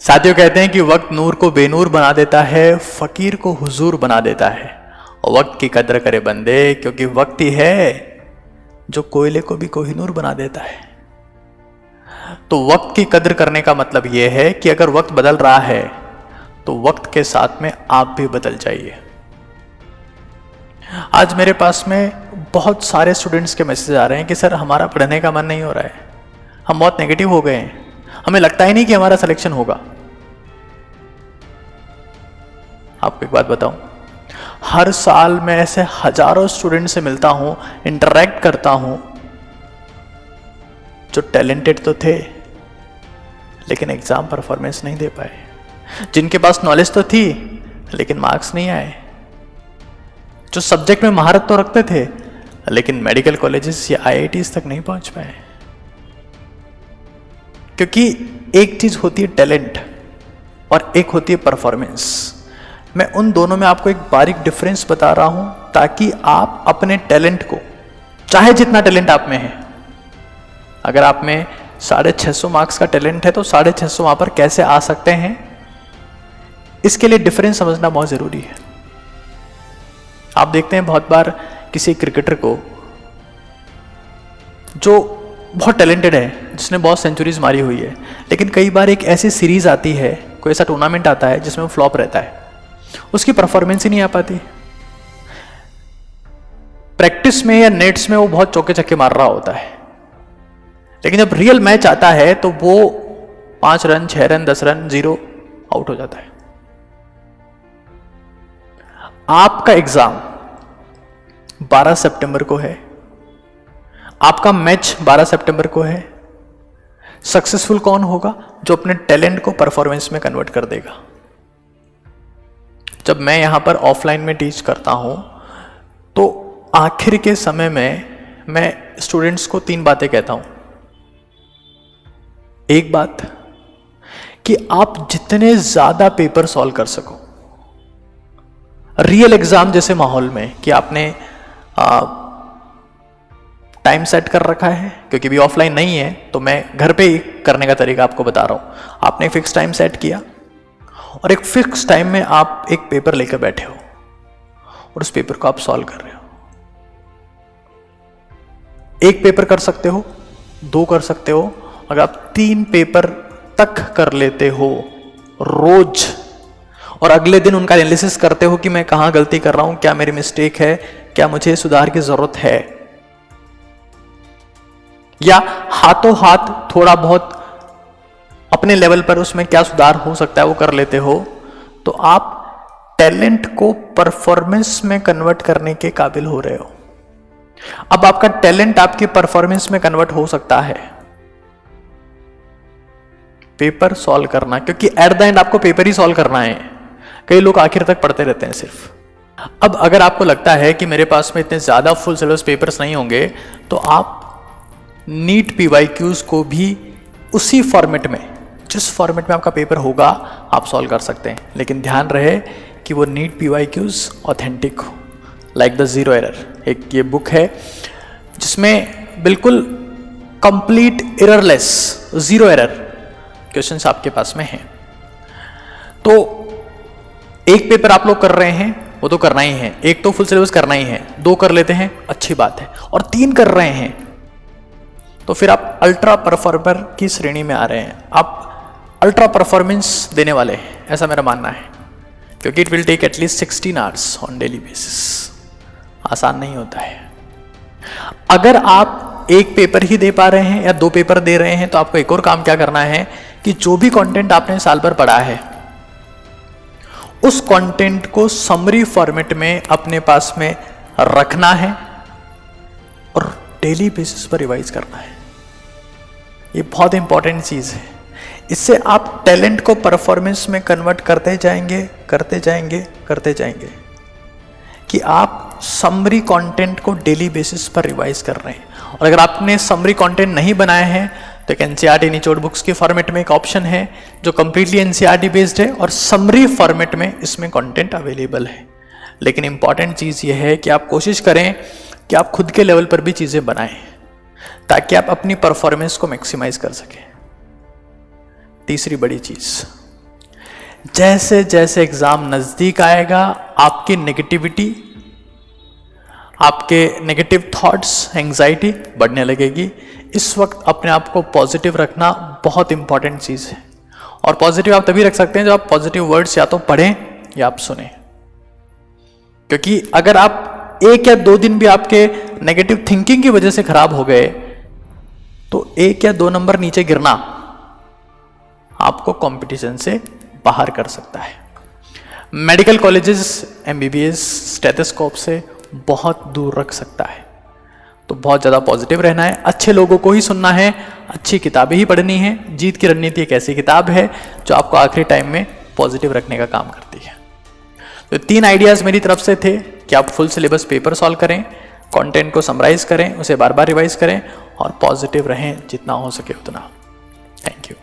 साथियों, कहते हैं कि वक्त नूर को बेनूर बना देता है, फकीर को हुजूर बना देता है। और वक्त की कदर करे बंदे, क्योंकि वक्त ही है जो कोयले को भी कोहिनूर बना देता है। तो वक्त की कदर करने का मतलब यह है कि अगर वक्त बदल रहा है तो वक्त के साथ में आप भी बदल जाइए। आज मेरे पास में बहुत सारे स्टूडेंट्स के मैसेज आ रहे हैं कि सर हमारा पढ़ने का मन नहीं हो रहा है, हम बहुत नेगेटिव हो गए हैं, हमें लगता ही नहीं कि हमारा सिलेक्शन होगा। आपको एक बात बताऊं, हर साल मैं ऐसे हजारों स्टूडेंट से मिलता हूं, इंटरेक्ट करता हूं, जो टैलेंटेड तो थे लेकिन एग्जाम परफॉर्मेंस नहीं दे पाए, जिनके पास नॉलेज तो थी लेकिन मार्क्स नहीं आए, जो सब्जेक्ट में महारत तो रखते थे लेकिन मेडिकल कॉलेजेस या आईआईटीज तक नहीं पहुंच पाए। क्योंकि एक चीज होती है टैलेंट और एक होती है परफॉर्मेंस। मैं उन दोनों में आपको एक बारीक डिफरेंस बता रहा हूं ताकि आप अपने टैलेंट को, चाहे जितना टैलेंट आप में है, अगर आप में 650 मार्क्स का टैलेंट है तो 650 वहां पर कैसे आ सकते हैं, इसके लिए डिफरेंस समझना बहुत जरूरी है। आप देखते हैं बहुत बार किसी क्रिकेटर को जो बहुत टैलेंटेड है, जिसने बहुत सेंचुरीज मारी हुई है, लेकिन कई बार एक ऐसी सीरीज आती है, कोई ऐसा टूर्नामेंट आता है जिसमें वो फ्लॉप रहता है, उसकी परफॉर्मेंस ही नहीं आ पाती। प्रैक्टिस में या नेट्स में वो बहुत चौके छक्के मार रहा होता है, लेकिन जब रियल मैच आता है तो वो 5 रन 6 रन 10 रन 0 आउट हो जाता है। आपका एग्जाम 12 सितंबर को है, आपका मैच 12 सितंबर को है। सक्सेसफुल कौन होगा? जो अपने टैलेंट को परफॉर्मेंस में कन्वर्ट कर देगा। जब मैं यहां पर ऑफलाइन में टीच करता हूं तो आखिर के समय में मैं स्टूडेंट्स को 3 बातें कहता हूं। एक बात कि आप जितने ज्यादा पेपर सॉल्व कर सको रियल एग्जाम जैसे माहौल में, कि आपने टाइम सेट कर रखा है, क्योंकि अभी ऑफलाइन नहीं है तो मैं घर पे ही करने का तरीका आपको बता रहा हूं। आपने फिक्स टाइम सेट किया और एक फिक्स टाइम में आप एक पेपर लेकर बैठे हो और उस पेपर को आप सॉल्व कर रहे हो। एक पेपर कर सकते हो, 2 कर सकते हो, अगर आप 3 पेपर तक कर लेते हो रोज और अगले दिन उनका एनालिसिस करते हो कि मैं कहां गलती कर रहा हूं, क्या मेरी मिस्टेक है, क्या मुझे सुधार की जरूरत है, या हाथों हाथ थोड़ा बहुत अपने लेवल पर उसमें क्या सुधार हो सकता है वो कर लेते हो, तो आप टैलेंट को परफॉर्मेंस में कन्वर्ट करने के काबिल हो रहे हो। अब आपका टैलेंट आपकी परफॉर्मेंस में कन्वर्ट हो सकता है पेपर सॉल्व करना, क्योंकि एट द एंड आपको पेपर ही सॉल्व करना है। कई लोग आखिर तक पढ़ते रहते हैं सिर्फ। अब अगर आपको लगता है कि मेरे पास में इतने ज्यादा फुल सिलेबस पेपर्स नहीं होंगे, तो आप नीट पीवाईक्यूज को भी उसी फॉर्मेट में, जिस फॉर्मेट में आपका पेपर होगा, आप सॉल्व कर सकते हैं। लेकिन ध्यान रहे कि वो नीट पीवाईक्यूज ऑथेंटिक हो, लाइक द जीरो एरर। एक ये बुक है जिसमें बिल्कुल complete errorless, zero error questions आपके पास में हैं। तो एक पेपर आप लोग कर रहे हैं, वो तो करना ही है, एक तो फुल सिलेबस करना ही है, 2 कर लेते हैं अच्छी बात है, और 3 कर रहे हैं तो फिर आप अल्ट्रा परफॉर्मर की श्रेणी में आ रहे हैं। आप अल्ट्रा परफॉर्मेंस देने वाले हैं, ऐसा मेरा मानना है, क्योंकि it will take at least 16 hours on daily basis. आसान नहीं होता है। अगर आप एक पेपर ही दे पा रहे हैं या 2 पेपर दे रहे हैं, तो आपको एक और काम क्या करना है कि जो भी कंटेंट आपने साल भर पढ़ा है उस कंटेंट को समरी फॉर्मेट में अपने पास में रखना है और डेली बेसिस पर रिवाइज करना है। ये बहुत इंपॉर्टेंट चीज है। इससे आप टैलेंट को परफॉर्मेंस में कन्वर्ट करते जाएंगे, करते जाएंगे, करते जाएंगे, कि आप समरी कंटेंट को डेली बेसिस पर रिवाइज कर रहे हैं। और अगर आपने समरी कंटेंट नहीं बनाए हैं तो एक एनसीईआरटी निचोड़ बुक्स के फॉर्मेट में एक ऑप्शन है जो कंप्लीटली एनसीईआरटी बेस्ड है और समरी फॉर्मेट में इसमें कंटेंट अवेलेबल है। लेकिन इंपॉर्टेंट चीज ये है कि आप कोशिश करें कि आप खुद के लेवल पर भी चीजें बनाएं ताकि आप अपनी परफॉर्मेंस को मैक्सिमाइज कर सकें। तीसरी बड़ी चीज, जैसे जैसे एग्जाम नजदीक आएगा आपकी नेगेटिविटी, आपके नेगेटिव थॉट्स, एंजाइटी बढ़ने लगेगी। इस वक्त अपने आप को पॉजिटिव रखना बहुत इंपॉर्टेंट चीज़ है। और पॉजिटिव आप तभी रख सकते हैं जब आप पॉजिटिव वर्ड्स या तो पढ़ें या आप सुने। क्योंकि अगर आप 1 या 2 दिन भी आपके नेगेटिव थिंकिंग की वजह से खराब हो गए तो 1 या 2 नंबर नीचे गिरना आपको कंपटीशन से बाहर कर सकता है। मेडिकल कॉलेजेस एमबीबीएस स्टेथोस्कोप से बहुत दूर रख सकता है। तो बहुत ज़्यादा पॉजिटिव रहना है, अच्छे लोगों को ही सुनना है, अच्छी किताबें ही पढ़नी है। जीत की रणनीति एक ऐसी किताब है जो आपको आखिरी टाइम में पॉजिटिव रखने का काम करती है। तो 3 आइडियाज़ मेरी तरफ से थे कि आप फुल सिलेबस पेपर सॉल्व करें, कंटेंट को समराइज करें, उसे बार बार रिवाइज करें और पॉजिटिव रहें जितना हो सके उतना। Thank you.